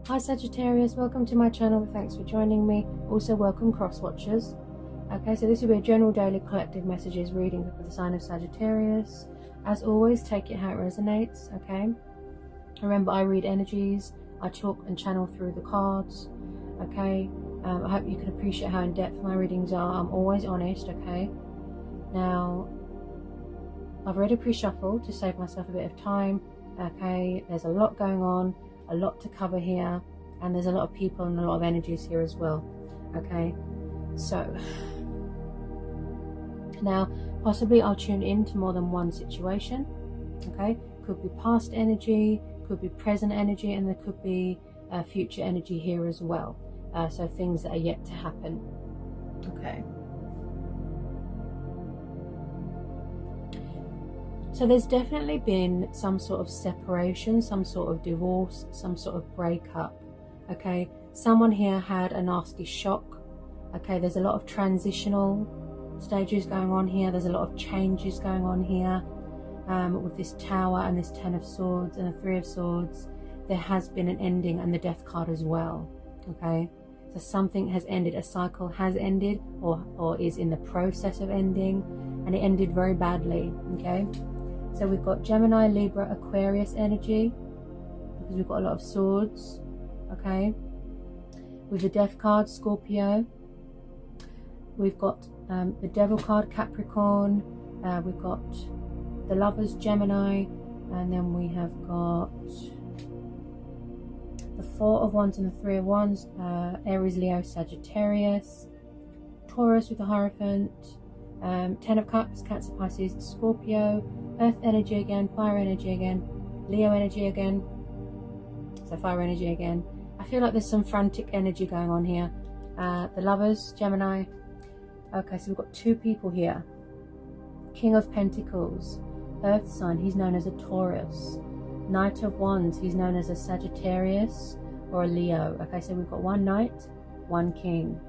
Hi Sagittarius, welcome to my channel. Thanks for joining me. Also welcome cross watchers. Okay, so this will be a general daily collective messages reading for the sign of Sagittarius. As always, take it how it resonates. Okay, remember I read energies, I talk and channel through the cards. Okay, I hope you can appreciate how in depth my readings are. I'm always honest. Okay, now I've already pre-shuffled to save myself a bit of time. Okay, there's a lot going on, a lot to cover here, and there's a lot of people and a lot of energies here as well. Okay, so now possibly I'll tune into more than one situation. Okay, could be past energy, could be present energy, and there could be future energy here as well. So things that are yet to happen. Okay, so there's definitely been some sort of separation, some sort of divorce, some sort of breakup. Okay, someone here had a nasty shock. Okay, there's a lot of transitional stages going on here. There's a lot of changes going on here with this Tower and this Ten of Swords and the Three of Swords. There has been an ending, and the Death card as well. Okay, so something has ended, a cycle has ended, or is in the process of ending, and it ended very badly. Okay, so we've got Gemini, Libra, Aquarius energy, because we've got a lot of swords. Okay, with the Death card, Scorpio. We've got the Devil card, Capricorn. We've got the Lovers, Gemini, and then we have got the Four of Wands and the Three of Wands, Aries, Leo, Sagittarius, Taurus with the Hierophant, Ten of Cups, Cancer, Pisces, Scorpio, Earth energy again, Fire energy again, Leo energy again, so Fire energy again. I feel like there's some frantic energy going on here. The Lovers, Gemini. Okay, so we've got two people here. King of Pentacles, Earth sign, he's known as a Taurus. Knight of Wands, he's known as a Sagittarius or a Leo. Okay, so we've got one Knight, one King.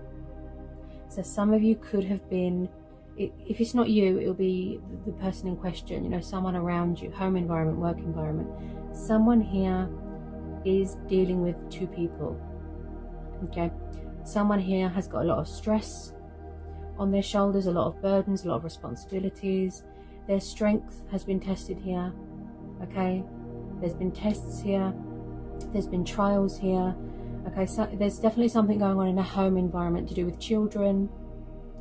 So some of you could have been, if it's not you, it'll be the person in question, you know, someone around you, home environment, work environment. Someone here is dealing with two people. Okay, someone here has got a lot of stress on their shoulders, a lot of burdens, a lot of responsibilities. Their strength has been tested here. Okay, there's been tests here, there's been trials here. Okay, so there's definitely something going on in a home environment to do with children.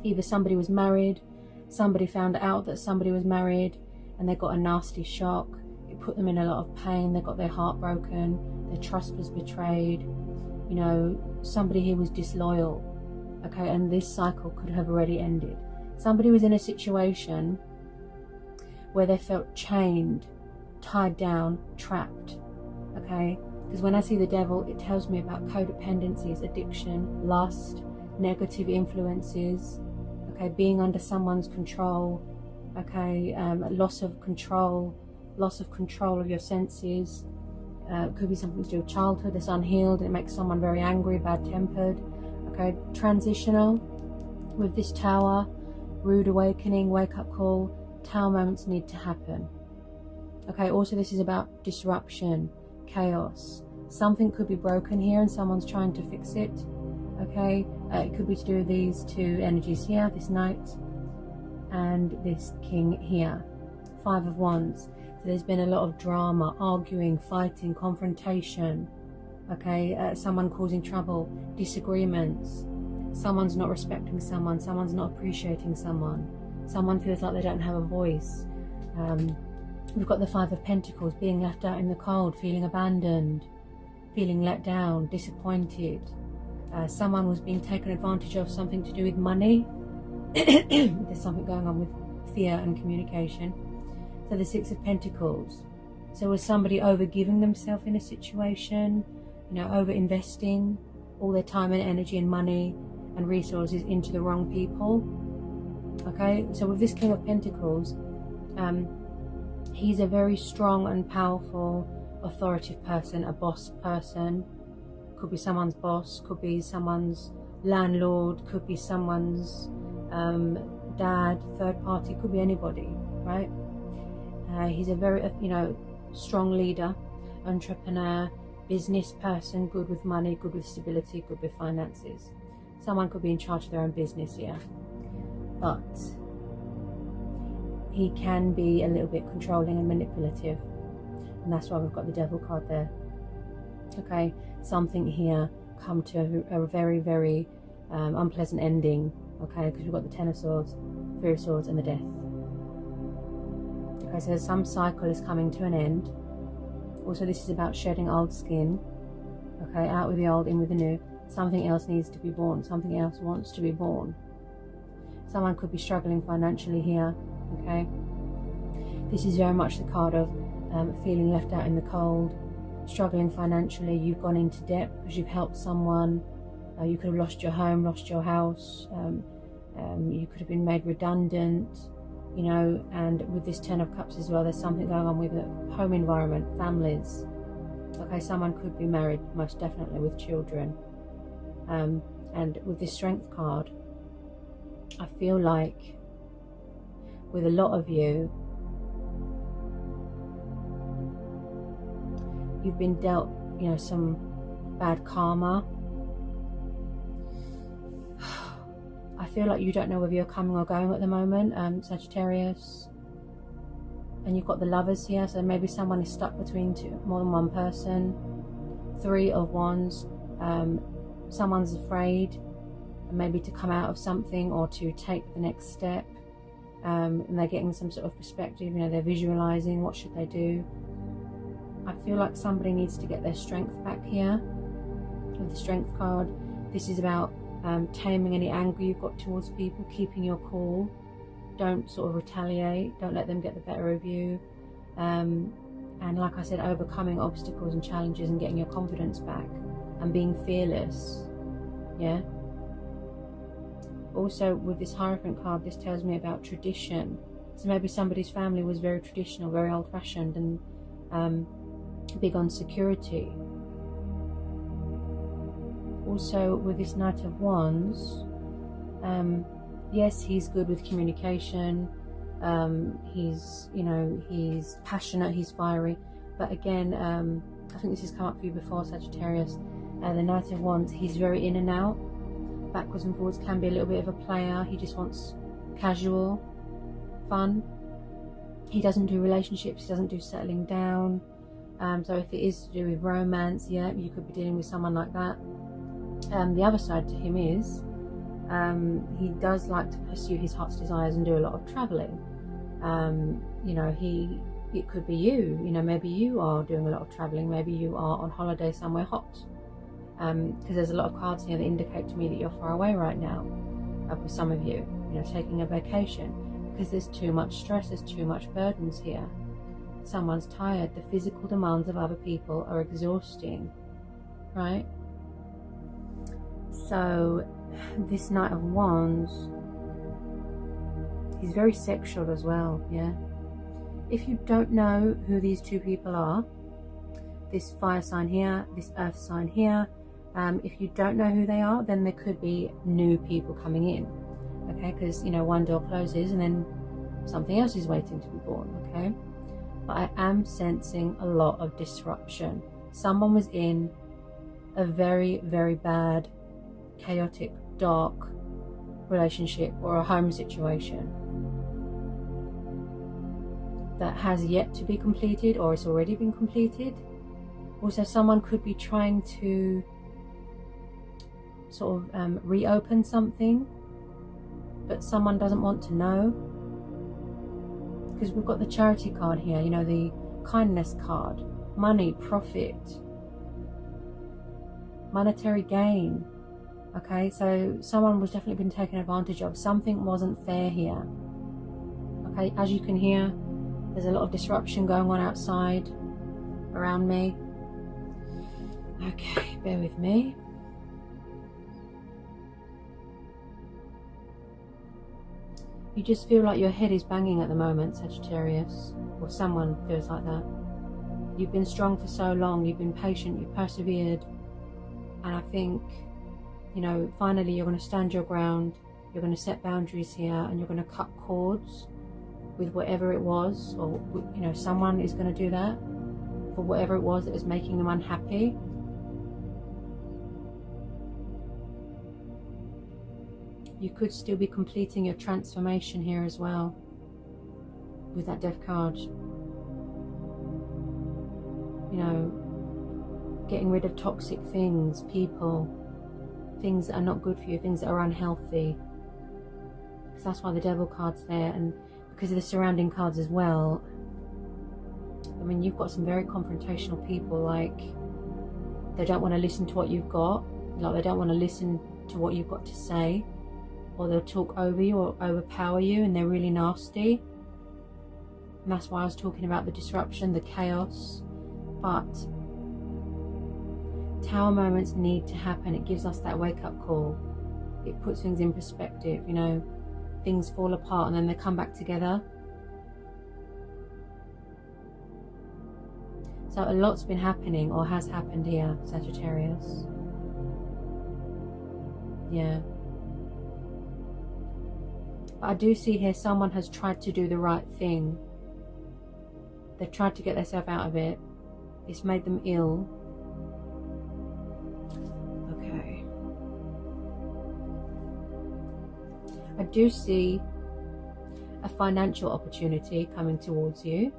Either somebody was married, somebody found out that somebody was married, and they got a nasty shock. It put them in a lot of pain. They got their heart broken, their trust was betrayed. You know, somebody here was disloyal. Okay, and this cycle could have already ended. Somebody was in a situation where they felt chained, tied down, trapped. Okay, because when I see the Devil, it tells me about codependencies, addiction, lust, negative influences. Okay, being under someone's control. Okay, loss of control of your senses. It could be something to do with childhood that's unhealed, and it makes someone very angry, bad-tempered. Okay, transitional with this Tower, rude awakening, wake-up call. Tower moments need to happen. Okay, also this is about disruption, chaos. Something could be broken here and someone's trying to fix it. Okay, it could be to do with these two energies here, this Knight and this King here. Five of Wands. So there's been a lot of drama, arguing, fighting, confrontation. Okay, someone causing trouble, disagreements. Someone's not respecting someone, someone's not appreciating someone. Someone feels like they don't have a voice. We've got the Five of Pentacles, being left out in the cold, feeling abandoned, feeling let down, disappointed. Someone was being taken advantage of, something to do with money. There's something going on with fear and communication. So the Six of Pentacles. So was somebody over-giving themselves in a situation, you know, over-investing all their time and energy and money and resources into the wrong people. Okay, so with this King of Pentacles, he's a very strong and powerful, authoritative person, a boss person. Could be someone's boss, could be someone's landlord, could be someone's dad, third party, could be anybody, right? He's a very, you know, strong leader, entrepreneur, business person, good with money, good with stability, good with finances. Someone could be in charge of their own business here, but he can be a little bit controlling and manipulative, and that's why we've got the Devil card there. Okay, something here come to a very, very unpleasant ending. Okay, because we've got the Ten of Swords, Three of Swords, and the Death. Okay, so some cycle is coming to an end. Also, this is about shedding old skin. Okay, out with the old, in with the new. Something else needs to be born. Something else wants to be born. Someone could be struggling financially here. Okay, this is very much the card of feeling left out in the cold, struggling financially. You've gone into debt because you've helped someone. You could have lost your home, lost your house. You could have been made redundant, you know. And with this Ten of Cups as well, there's something going on with the home environment, families. Okay, someone could be married, most definitely, with children. And with this Strength card, I feel like with a lot of you, you've been dealt, you know, some bad karma. I feel like you don't know whether you're coming or going at the moment, Sagittarius. And you've got the Lovers here, so maybe someone is stuck between more than one person. Three of Wands, someone's afraid maybe to come out of something or to take the next step. And they're getting some sort of perspective, you know, they're visualizing what should they do. I feel like somebody needs to get their strength back here with the Strength card. This is about taming any anger you've got towards people, keeping your cool. Don't sort of retaliate, don't let them get the better of you. And like I said, overcoming obstacles and challenges and getting your confidence back and being fearless. Yeah. Also, with this Hierophant card, this tells me about tradition. So maybe somebody's family was very traditional, very old-fashioned, and big on security. Also, with this Knight of Wands, yes, he's good with communication. He's, you know, he's passionate, he's fiery. But again, I think this has come up for you before, Sagittarius. The Knight of Wands, he's very in and out. Backwards and forwards, can be a little bit of a player. He just wants casual fun. He doesn't do relationships, he doesn't do settling down. So if it is to do with romance, yeah, you could be dealing with someone like that. The other side to him is he does like to pursue his heart's desires and do a lot of traveling. You know, it could be you, you know, maybe you are doing a lot of traveling, maybe you are on holiday somewhere hot. Because there's a lot of cards here that indicate to me that you're far away right now, with some of you, you know, taking a vacation, because there's too much stress, there's too much burdens here. Someone's tired, the physical demands of other people are exhausting, right? So this Knight of Wands, he's very sexual as well, yeah? If you don't know who these two people are, this fire sign here, this earth sign here, if you don't know who they are, then there could be new people coming in, okay? Because, you know, one door closes and then something else is waiting to be born, okay? But I am sensing a lot of disruption. Someone was in a very, very bad, chaotic, dark relationship or a home situation that has yet to be completed or it's already been completed. Also, someone could be trying to sort of reopen something, but someone doesn't want to know, because we've got the Charity card here, you know, the Kindness card, money, profit, monetary gain. Okay, so someone was definitely been taken advantage of. Something wasn't fair here. Okay, as you can hear, there's a lot of disruption going on outside around me. Okay, bear with me. You just feel like your head is banging at the moment, Sagittarius, or someone feels like that. You've been strong for so long, you've been patient, you've persevered, and I think, you know, finally you're going to stand your ground, you're going to set boundaries here, and you're going to cut cords with whatever it was, or, you know, someone is going to do that. for whatever it was that was making them unhappy. You could still be completing your transformation here as well with that Death card. You know, getting rid of toxic things, people, things that are not good for you, things that are unhealthy. Because that's why the Devil card's there, and because of the surrounding cards as well. I mean, you've got some very confrontational people, like they don't want to listen to what you've got, like they don't want to listen to what you've got to say, or they'll talk over you or overpower you, and they're really nasty. And that's why I was talking about the disruption, the chaos. But Tower moments need to happen. It gives us that wake-up call. It puts things in perspective, you know. Things fall apart and then they come back together. So a lot's been happening, or has happened here, Sagittarius. Yeah. But I do see here someone has tried to do the right thing. They've tried to get themselves out of it. It's made them ill. Okay. I do see a financial opportunity coming towards you.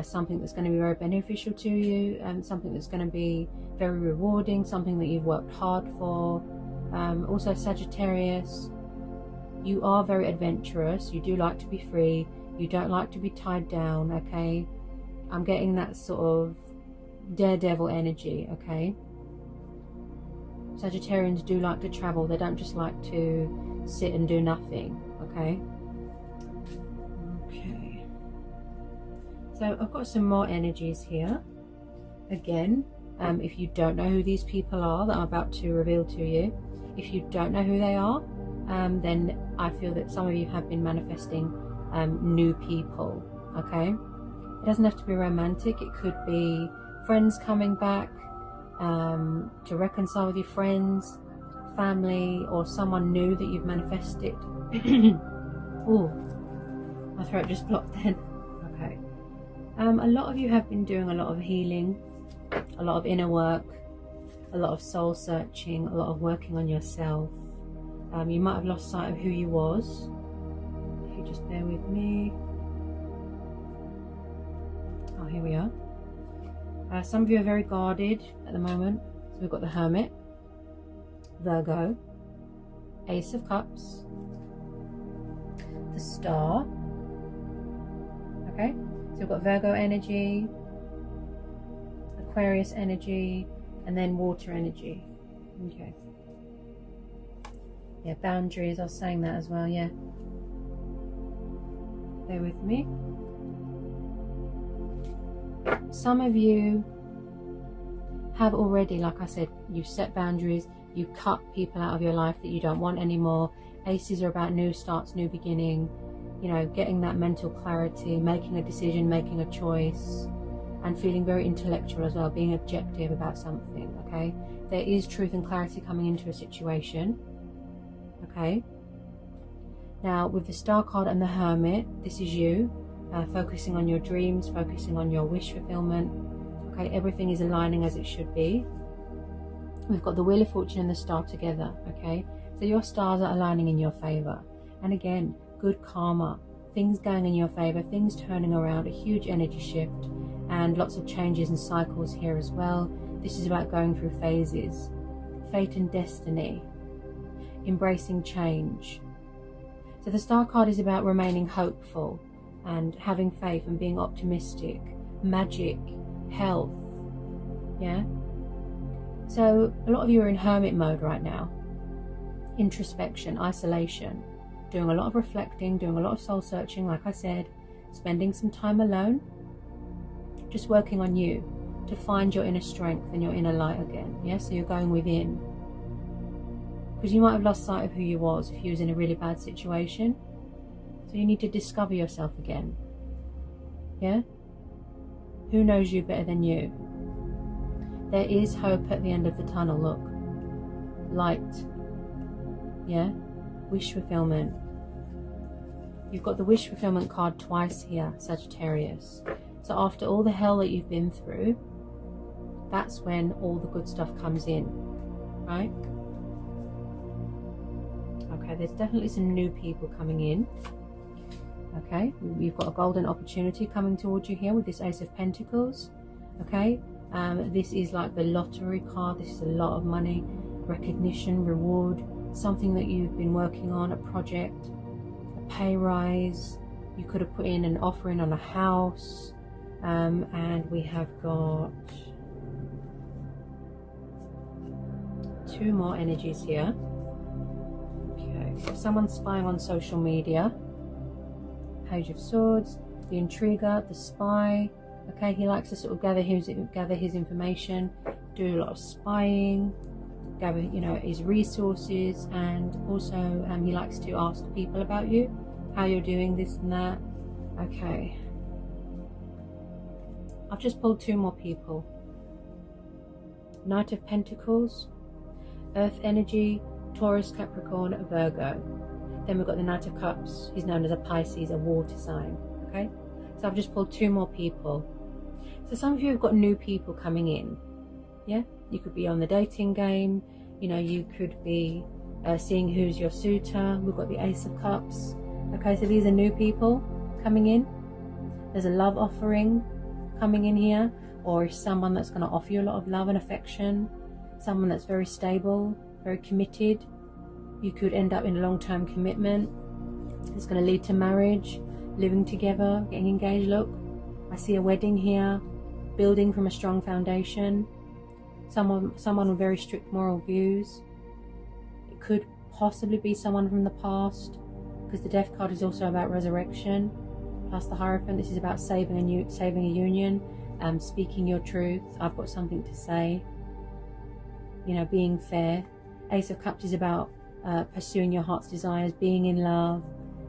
Something that's going to be very beneficial to you, and something that's going to be very rewarding, something that you've worked hard for. Also, Sagittarius, you are very adventurous. You do like to be free. You don't like to be tied down, okay? I'm getting that sort of daredevil energy, okay? Sagittarians do like to travel. They don't just like to sit and do nothing, okay? Okay. So I've got some more energies here. Again, if you don't know who these people are that I'm about to reveal to you, if you don't know who they are, then I feel that some of you have been manifesting new people, okay? It doesn't have to be romantic. It could be friends coming back to reconcile with your friends, family, or someone new that you've manifested. Oh, my throat just blocked then. Okay. A lot of you have been doing a lot of healing, a lot of inner work, a lot of soul searching, a lot of working on yourself. You might have lost sight of who you was. If you just bear with me. Oh, here we are. Some of you are very guarded at the moment. So we've got the Hermit, Virgo, Ace of Cups, the Star. Okay, so we've got Virgo energy, Aquarius energy, and then water energy. Okay. Yeah, boundaries, I was saying that as well, yeah. Bear with me. Some of you have already, like I said, you've set boundaries, you cut people out of your life that you don't want anymore. Aces are about new starts, new beginning, you know, getting that mental clarity, making a decision, making a choice, and feeling very intellectual as well, being objective about something, okay? There is truth and clarity coming into a situation, okay? Now, with the Star card and the Hermit, this is you, focusing on your dreams, focusing on your wish fulfillment, okay? Everything is aligning as it should be. We've got the Wheel of Fortune and the Star together, okay? So your stars are aligning in your favor. And again, good karma, things going in your favor, things turning around, a huge energy shift, and lots of changes and cycles here as well. This is about going through phases, fate and destiny, embracing change. So the Star card is about remaining hopeful and having faith and being optimistic, magic, health, yeah? So a lot of you are in hermit mode right now. Introspection, isolation, doing a lot of reflecting, doing a lot of soul searching, like I said, spending some time alone, just working on you to find your inner strength and your inner light again, yeah? So you're going within. Because you might have lost sight of who you was if you was in a really bad situation. So you need to discover yourself again, yeah? Who knows you better than you? There is hope at the end of the tunnel, look. Light, yeah? Wish fulfillment. You've got the wish fulfillment card twice here, Sagittarius. So after all the hell that you've been through, that's when all the good stuff comes in, right? Okay, there's definitely some new people coming in. Okay, you've got a golden opportunity coming towards you here with this Ace of Pentacles. Okay, this is like the lottery card. This is a lot of money, recognition, reward, something that you've been working on, a project, a pay rise. You could have put in an offering on a house. And we have got 2 more energies here. Okay, so someone's spying on social media. Page of Swords, the intriguer, the spy. Okay, he likes to sort of gather his information, do a lot of spying, gather, you know, his resources, and also he likes to ask people about you, how you're doing, this and that. Okay, I've just pulled 2 more people. Knight of Pentacles, Earth energy, Taurus, Capricorn, Virgo. Then we've got the Knight of Cups. He's known as a Pisces, a water sign. Okay, so I've just pulled 2 more people. So some of you have got new people coming in. Yeah, you could be on the dating game. You know, you could be seeing who's your suitor. We've got the Ace of Cups. Okay, so these are new people coming in. There's a love offering coming in here, or someone that's going to offer you a lot of love and affection. Someone that's very stable, very committed. You could end up in a long-term commitment. It's going to lead to marriage, living together, getting engaged. Look, I see a wedding here, building from a strong foundation. Someone with very strict moral views. It could possibly be someone from the past, because the Death card is also about resurrection. Plus the Hierophant, this is about saving a union, speaking your truth. I've got something to say. You know, being fair. Ace of Cups is about pursuing your heart's desires, being in love,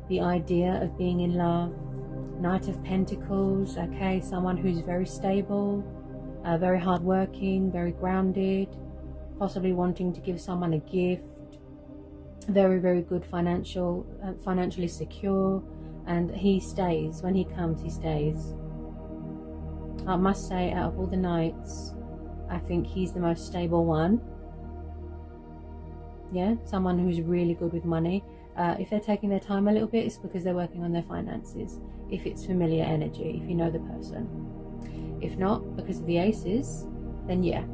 the idea of being in love. Knight of Pentacles, okay, someone who's very stable, very hardworking, very grounded, possibly wanting to give someone a gift, very, very good financially secure, and he stays. When he comes, he stays. I must say, out of all the Knights, I think he's the most stable one. Yeah, someone who's really good with money. If they're taking their time a little bit, it's because they're working on their finances. If it's familiar energy, if you know the person. If not, because of the aces, then yeah.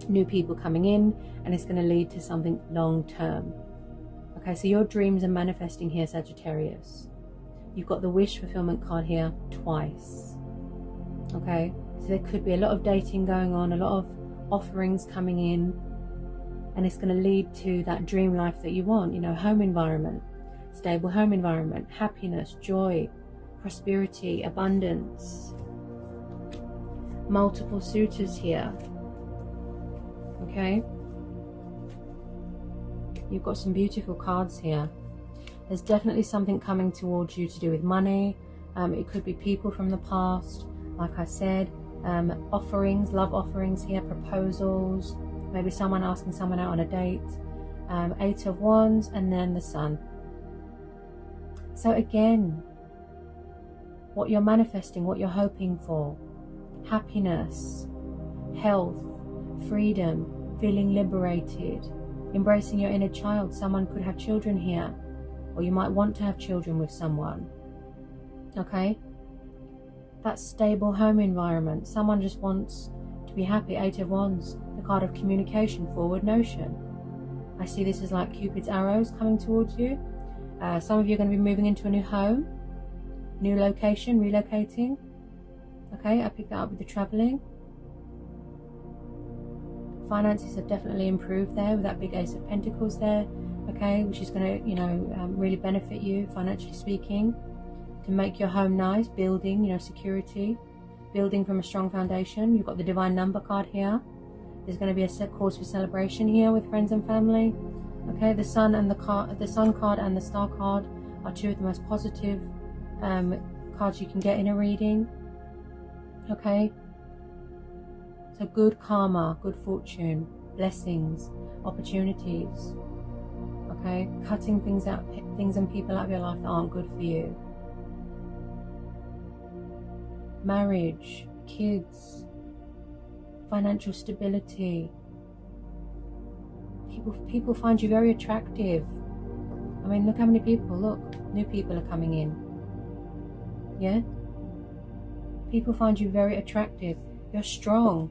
New people coming in, and it's going to lead to something long term. Okay, so your dreams are manifesting here, Sagittarius. You've got the wish fulfillment card here twice. Okay, so there could be a lot of dating going on, a lot of offerings coming in, and it's going to lead to that dream life that you want. You know, home environment, stable home environment, happiness, joy, prosperity, abundance. Multiple suitors here. Okay, you've got some beautiful cards here. There's definitely something coming towards you to do with money. It could be people from the past, like I said. Offerings, love offerings here, proposals, maybe someone asking someone out on a date. 8 of Wands, and then the Sun. So again, what you're manifesting, what you're hoping for: happiness, health, freedom, feeling liberated, embracing your inner child. Someone could have children here, or you might want to have children with someone. Okay, that stable home environment. Someone just wants to be happy. 8 of Wands, the card of communication, forward motion. I see this as like Cupid's arrows coming towards you. Some of you are going to be moving into a new home, new location, relocating. Okay, I picked that up with the traveling. Finances have definitely improved there with that big Ace of Pentacles there. Okay, which is going to, you know, really benefit you financially speaking, to make your home nice, building, you know, security, building from a strong foundation. You've got the Divine Number card here. There's going to be a cause for celebration here with friends and family. Okay, the Sun and the Sun card and the Star card are 2 of the most positive cards you can get in a reading. Okay, so good karma, good fortune, blessings, opportunities. Okay, cutting things and people out of your life that aren't good for you. Marriage, kids, financial stability. People find you very attractive. I mean, look how many people, look, new people are coming in. Yeah? People find you very attractive. You're strong.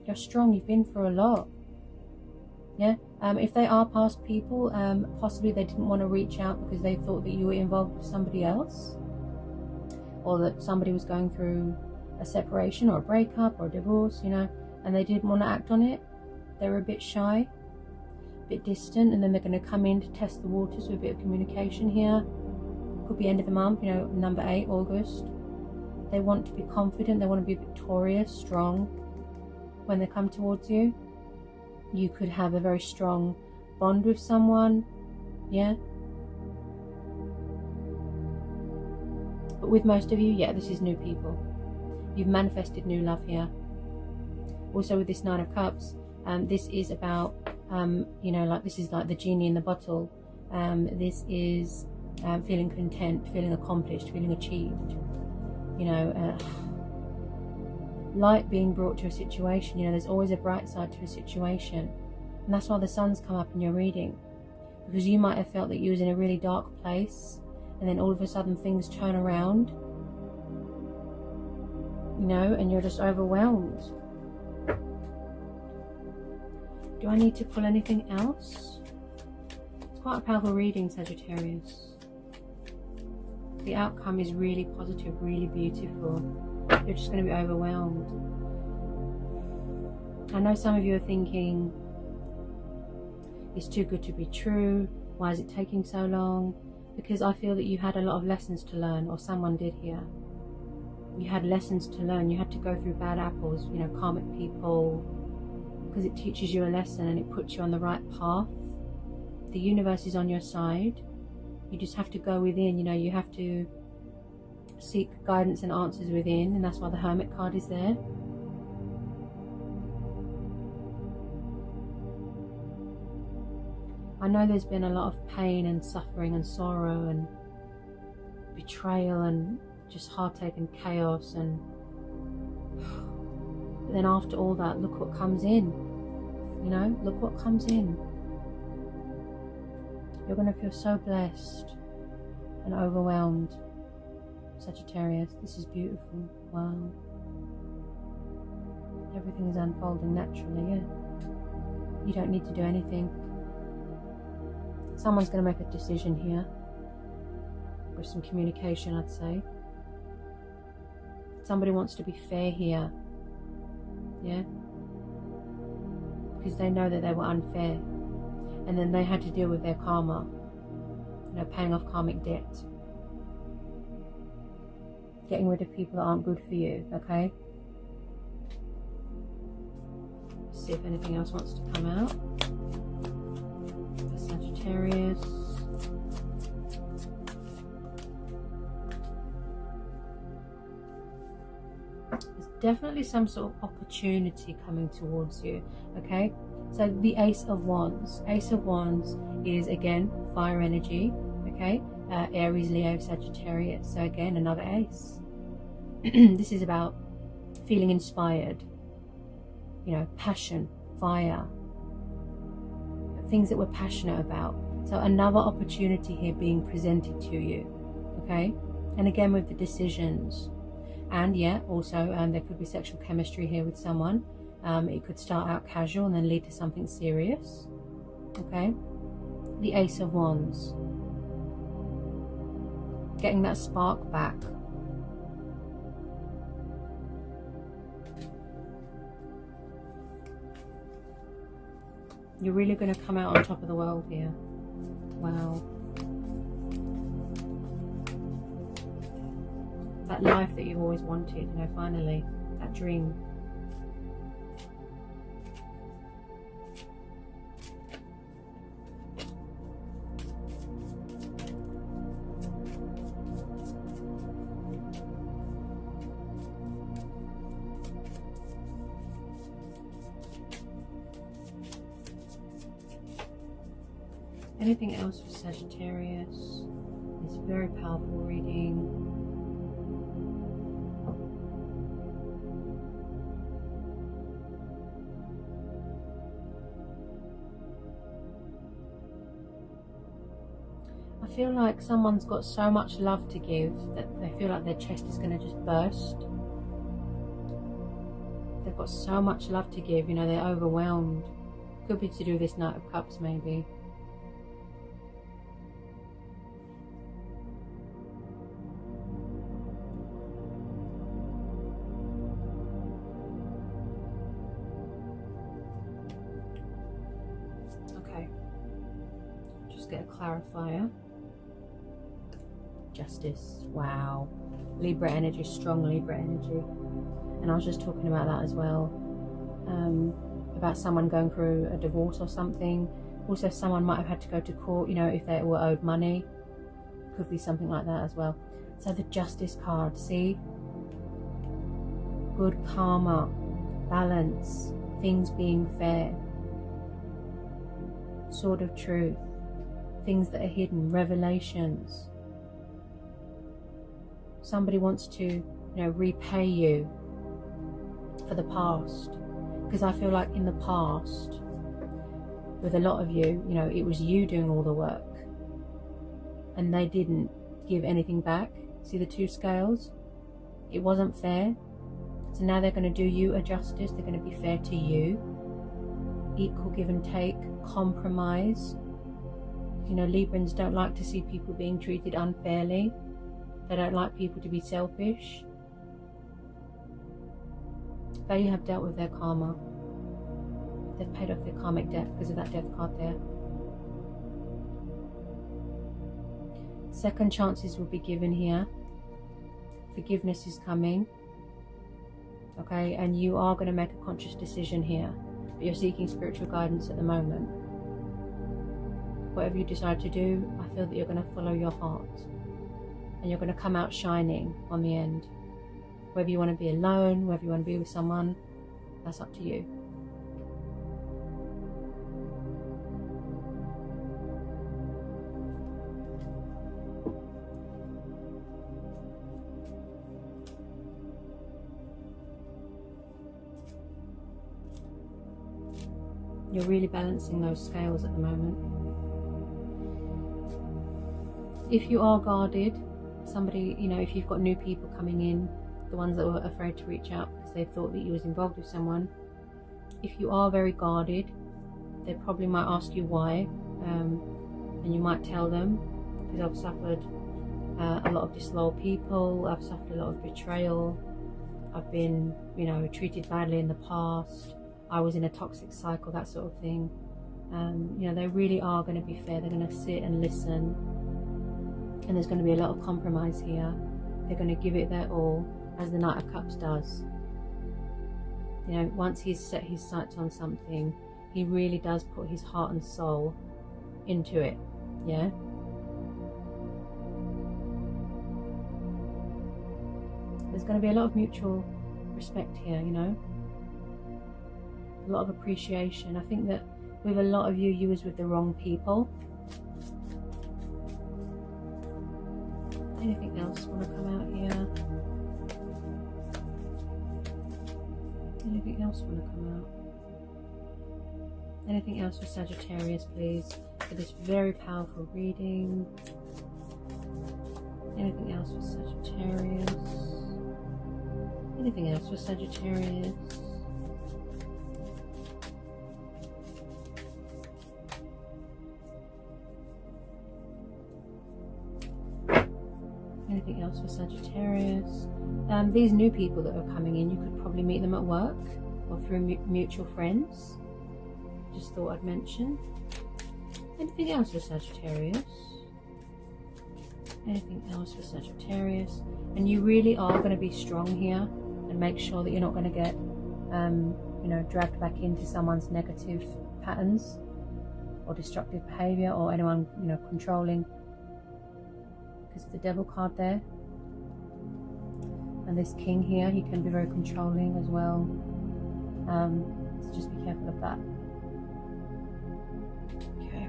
You're strong. You've been through a lot. Yeah? If they are past people, possibly they didn't want to reach out because they thought that you were involved with somebody else, or that somebody was going through a separation or a breakup or a divorce, you know, and they didn't want to act on it. They were a bit shy, a bit distant, and then they're going to come in to test the waters with a bit of communication here. Could be end of the month, you know, number 8, August. They want to be confident. They want to be victorious, strong when they come towards you. You could have a very strong bond with someone, yeah. But with most of you, yeah, this is new people. You've manifested new love here. Also with this 9 of Cups, this is about, you know, like this is like the genie in the bottle. This is feeling content, feeling accomplished, feeling achieved. You know, light being brought to a situation. You know, there's always a bright side to a situation, and that's why the sun's come up in your reading, because you might have felt that you was in a really dark place, and then all of a sudden things turn around, you know, and you're just overwhelmed. Do I need to pull anything else? It's quite a powerful reading, Sagittarius. The outcome is really positive, really beautiful. You're just going to be overwhelmed. I know some of you are thinking, it's too good to be true. Why is it taking so long? Because I feel that you had a lot of lessons to learn, or someone did here. You had lessons to learn. You had to go through bad apples, you know, karmic people, because it teaches you a lesson and it puts you on the right path. The universe is on your side. You just have to go within, you know, you have to seek guidance and answers within, and that's why the Hermit card is there. I know there's been a lot of pain and suffering and sorrow and betrayal and just heartache and chaos, and but then after all that, look what comes in, you know, look what comes in. You're going to feel so blessed and overwhelmed, Sagittarius. This is beautiful. Wow. Everything is unfolding naturally, yeah. You don't need to do anything. Someone's going to make a decision here, with some communication, I'd say. Somebody wants to be fair here, yeah, because they know that they were unfair, and then they had to deal with their karma, you know, paying off karmic debt, getting rid of people that aren't good for you, okay? Let's see if anything else wants to come out. The Sagittarius. There's definitely some sort of opportunity coming towards you, okay? So the Ace of Wands. Ace of Wands is, again, fire energy, okay? Aries, Leo, Sagittarius. So again, another ace. This is about feeling inspired, you know, passion, fire, things that we're passionate about. So another opportunity here being presented to you, okay? And again with the decisions. And yeah, also there could be sexual chemistry here with someone. It could start out casual and then lead to something serious, okay? The Ace of Wands. Getting that spark back. You're really going to come out on top of the world here. Wow. That life that you've always wanted, you know, finally. That dream. Anything else for Sagittarius? It's a very powerful reading. I feel like someone's got so much love to give that they feel like their chest is going to just burst. They've got so much love to give, you know, they're overwhelmed. Could be to do with this Knight of Cups, maybe. Okay. Just get a clarifier. Justice. Wow. Libra energy, strong Libra energy. And I was just talking about that as well. About someone going through a divorce or something. Also, someone might have had to go to court, you know, if they were owed money. Could be something like that as well. So the Justice card, see? Good karma, balance, things being fair. Sword of Truth, things that are hidden, revelations. Somebody wants to, you know, repay you for the past. Because I feel like in the past, with a lot of you, you know, it was you doing all the work and they didn't give anything back. See the two scales? It wasn't fair. So now they're going to do you a justice. They're going to be fair to you. Equal give and take, compromise. You know, Librans don't like to see people being treated unfairly. They don't like people to be selfish. They have dealt with their karma. They've paid off their karmic debt because of that Death card there. Second chances will be given here. Forgiveness is coming. Okay, and you are going to make a conscious decision here. But you're seeking spiritual guidance at the moment. Whatever you decide to do, I feel that you're going to follow your heart. And you're going to come out shining on the end. Whether you want to be alone, whether you want to be with someone, that's up to you. You're really balancing those scales at the moment. If you are guarded, somebody, you know, if you've got new people coming in, the ones that were afraid to reach out because they thought that you was involved with someone, if you are very guarded, they probably might ask you why, and you might tell them, because I've suffered a lot of disloyal people, I've suffered a lot of betrayal, I've been, you know, treated badly in the past, I was in a toxic cycle, that sort of thing. You know, they really are going to be fair. They're going to sit and listen, and there's going to be a lot of compromise here. They're going to give it their all, as the Knight of Cups does. You know, once he's set his sights on something, he really does put his heart and soul into it. Yeah. There's going to be a lot of mutual respect here, you know, a lot of appreciation. I think that with a lot of you, you was with the wrong people. Anything else want to come out here? Anything else want to come out? Anything else for Sagittarius, please, for this very powerful reading? Anything else for Sagittarius? Anything else for Sagittarius? Anything else for Sagittarius? These new people that are coming in, you could probably meet them at work or through mutual friends. Just thought I'd mention. Anything else for Sagittarius? Anything else for Sagittarius? And you really are going to be strong here, and make sure that you're not going to get, you know, dragged back into someone's negative patterns or destructive behavior, or anyone, you know, controlling. Because of the Devil card there, and this King here, he can be very controlling as well. So just be careful of that. Okay.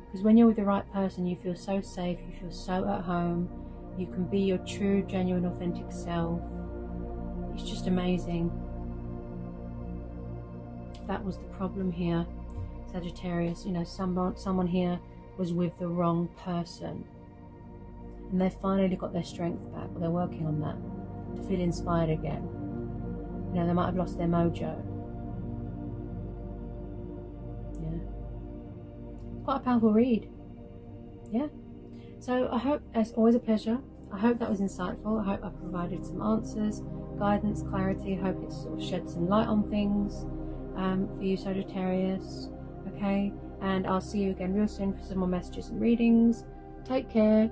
Because when you're with the right person, you feel so safe, you feel so at home, you can be your true, genuine, authentic self. It's just amazing. That was the problem here. Sagittarius, you know, someone here was with the wrong person, and they've finally got their strength back, but they're working on that to feel inspired again. You know, they might have lost their mojo. Yeah, quite a powerful read. Yeah, so I hope, it's always a pleasure. I hope that was insightful. I hope I provided some answers, guidance, clarity. I hope it sort of shed some light on things for you, Sagittarius. Okay, and I'll see you again real soon for some more messages and readings. Take care.